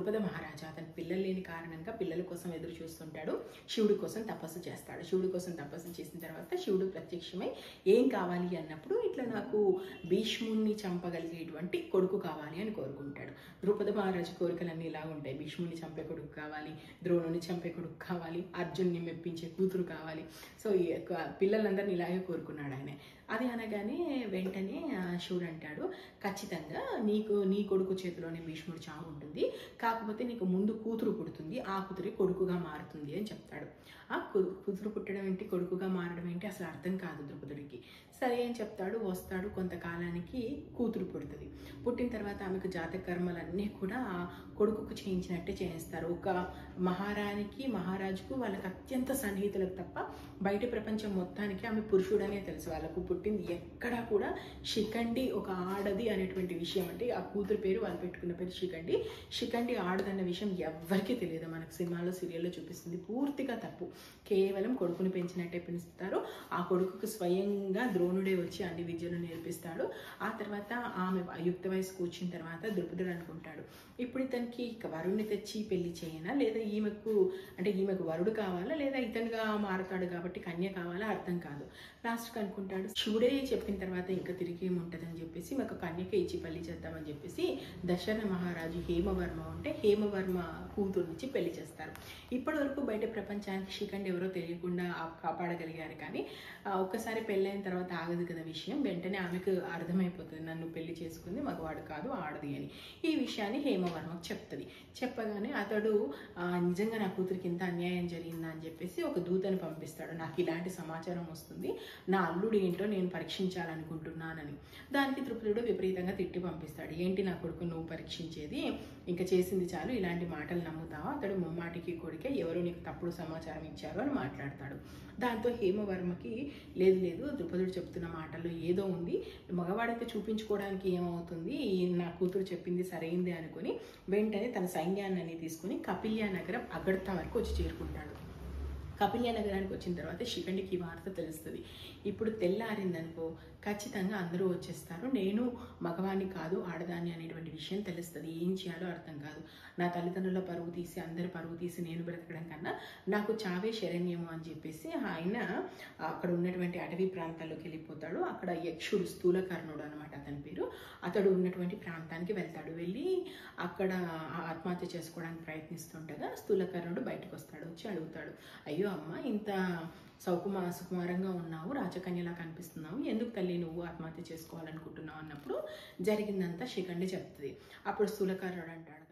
ద్రుపద మహారాజా అతని పిల్లలు లేని కారణంగా పిల్లల కోసం ఎదురు చూస్తుంటాడు. శివుడి కోసం తపస్సు చేస్తాడు. శివుడి కోసం తపస్సు చేసిన తర్వాత శివుడు ప్రత్యక్షమై ఏం కావాలి అన్నప్పుడు ఇట్లా నాకు భీష్ముడిని చంపగలిగేటువంటి కొడుకు కావాలి అని కోరుకుంటాడు. ద్రుపద మహారాజు కోరికలన్నీ ఇలా ఉంటాయి. భీష్ముడిని చంపే కొడుకు కావాలి, ద్రోణుని చంపే కొడుకు కావాలి, అర్జున్ని మెప్పించే కూతురు కావాలి. సో ఈ పిల్లలందరినీ ఇలాగే కోరుకున్నాడు ఆయన. అది అనగానే వెంటనే శివుడు అంటాడు, ఖచ్చితంగా నీ కొడుకు చేతిలోనే భీష్ముడు చావు ఉంటుంది, కాకపోతే నీకు ముందు కూతురు పుడుతుంది, ఆ కూతురి కొడుకుగా మారుతుంది అని చెప్తాడు. ఆ కూతురు పుట్టడం ఏంటి, కొడుకుగా మారడం ఏంటి అసలు అర్థం కాదు ద్రుపదుడికి. సరే అని చెప్తాడు. వస్తాడు. కొంతకాలానికి కూతురు పుడుతుంది. పుట్టిన తర్వాత ఆమెకు జాతక కర్మలన్నీ కూడా కొడుకుకు చేయించినట్టే చేయిస్తారు. ఒక మహారానికి మహారాజుకు వాళ్ళకి అత్యంత సన్నిహితులకు తప్ప బయట ప్రపంచం మొత్తానికి ఆమె పురుషుడనే తెలుసు. వాళ్ళకు పుట్టింది ఎక్కడా కూడా శిఖండి ఒక ఆడది అనేటువంటి విషయం, అంటే ఆ కూతురు పేరు వాళ్ళు పెట్టుకున్న పేరు శిఖండి. శిఖండి ఆడదన్న విషయం ఎవ్వరికీ తెలియదు. మనకు సినిమాలో సీరియల్లో చూపిస్తుంది. పూర్తిగా తప్పు. కేవలం కొడుకుని పెంచినట్టే పెంచుతారు. ఆ కొడుకుకు స్వయంగా ద్రోణుడే వచ్చి అన్ని విద్యలు నేర్పిస్తాడు. ఆ తర్వాత ఆమె యుక్త వయసుకు వచ్చిన తర్వాత ద్రుపదుడు అనుకుంటాడు, ఇప్పుడు ఇతనికి వరుణ్ణి తెచ్చి పెళ్లి చేయనా, లేదా ఈమెకు వరుడు కావాలా, లేదా ఇతనుగా మారుతాడు కాబట్టి కన్య కావాలా, అర్థం కాదు. లాస్ట్కి అనుకుంటాడు, శివుడే చెప్పిన తర్వాత ఇంకా తిరిగి ఏముంటుందని చెప్పేసి మాకు కన్యకే ఇచ్చి పెళ్లి చేద్దామని చెప్పేసి దశరథ మహారాజు హేమవర్మ ఉంటే హేమవర్మ కూతురునిచ్చి పెళ్లి చేస్తారు. ఇప్పటి వరకు బయట ప్రపంచానికి శిఖండి ఎవరో తెలియకుండా కాపాడగలిగారు. కానీ ఒక్కసారి పెళ్ళైన తర్వాత ఆగదు కదా విషయం. వెంటనే ఆమెకు అర్థమైపోతుంది, నన్ను పెళ్లి చేసుకుంది మగవాడు కాదు ఆడది అని. ఈ విషయాన్ని హేమవర్మకు చెప్తుంది. చెప్పగానే అతడు నిజంగా నా కూతురికి ఇంత అన్యాయం జరిగిందా అని చెప్పేసి ఒక దూతను పంపిస్తాడు. నాకు ఇలాంటి సమాచారం వస్తుంది, నా అల్లుడు ఏంటో నేను పరీక్షించాలనుకుంటున్నానని. దానికి ద్రుపదుడు విపరీతంగా తిట్టి పంపిస్తాడు. ఏంటి నా కొడుకు నువ్వు పరీక్షించేది, ఇంకా చేసింది చాలు, ఇలాంటి మాటలు నమ్ముతావా? అతడు ముమ్మాటికి కొడుకే, ఎవరు నీకు తప్పుడు సమాచారం ఇచ్చారు అని మాట్లాడతాడు. దాంతో హేమవర్మకి లేదు ద్రుపదుడు చెప్తున్న మాటల్లో ఏదో ఉంది, మగవాడైతే చూపించుకోవడానికి ఏమవుతుంది, నా కూతురు చెప్పింది సరైంది అనుకుని వెంటనే తన సైన్యాన్ని తీసుకుని కపిల్య నగరం అగడ్తా వరకు వచ్చి చేరుకుంటాడు. కపిల్య నగరానికి వచ్చిన తర్వాత శిఖండికి ఈ వార్త తెలుస్తుంది. ఇప్పుడు తెల్లారిందనుకో ఖచ్చితంగా అందరూ వచ్చేస్తారు, నేను మగవాణ్ణి కాదు ఆడదాన్ని అనేటువంటి విషయం తెలుస్తుంది. ఏం చేయాలో అర్థం కాదు. నా తల్లిదండ్రుల పరువు తీసి అందరి పరువు తీసి నేను బ్రతకడం కన్నా నాకు చావే శరణ్యము అని చెప్పేసి ఆయన అక్కడ ఉన్నటువంటి అటవీ ప్రాంతాల్లోకి వెళ్ళిపోతాడు. అక్కడ యక్షుడు స్థూలకర్ణుడు అనమాట అతని పేరు. అతడు ఉన్నటువంటి ప్రాంతానికి వెళ్తాడు. వెళ్ళి అక్కడ ఆత్మహత్య చేసుకోవడానికి ప్రయత్నిస్తుండగా స్థూలకర్ణుడు బయటకు వస్తాడు. వచ్చి అడుగుతాడు, అయ్యో అమ్మ, ఇంత సుకుమారంగా ఉన్నావు, రాజకన్యలా కనిపిస్తున్నావు, ఎందుకు తల్లి నువ్వు ఆత్మహత్య చేసుకోవాలనుకుంటున్నావు అన్నప్పుడు జరిగిందంతా శిఖండి చెప్తుంది. అప్పుడు స్థూలకర్ణుడు అంటాడు,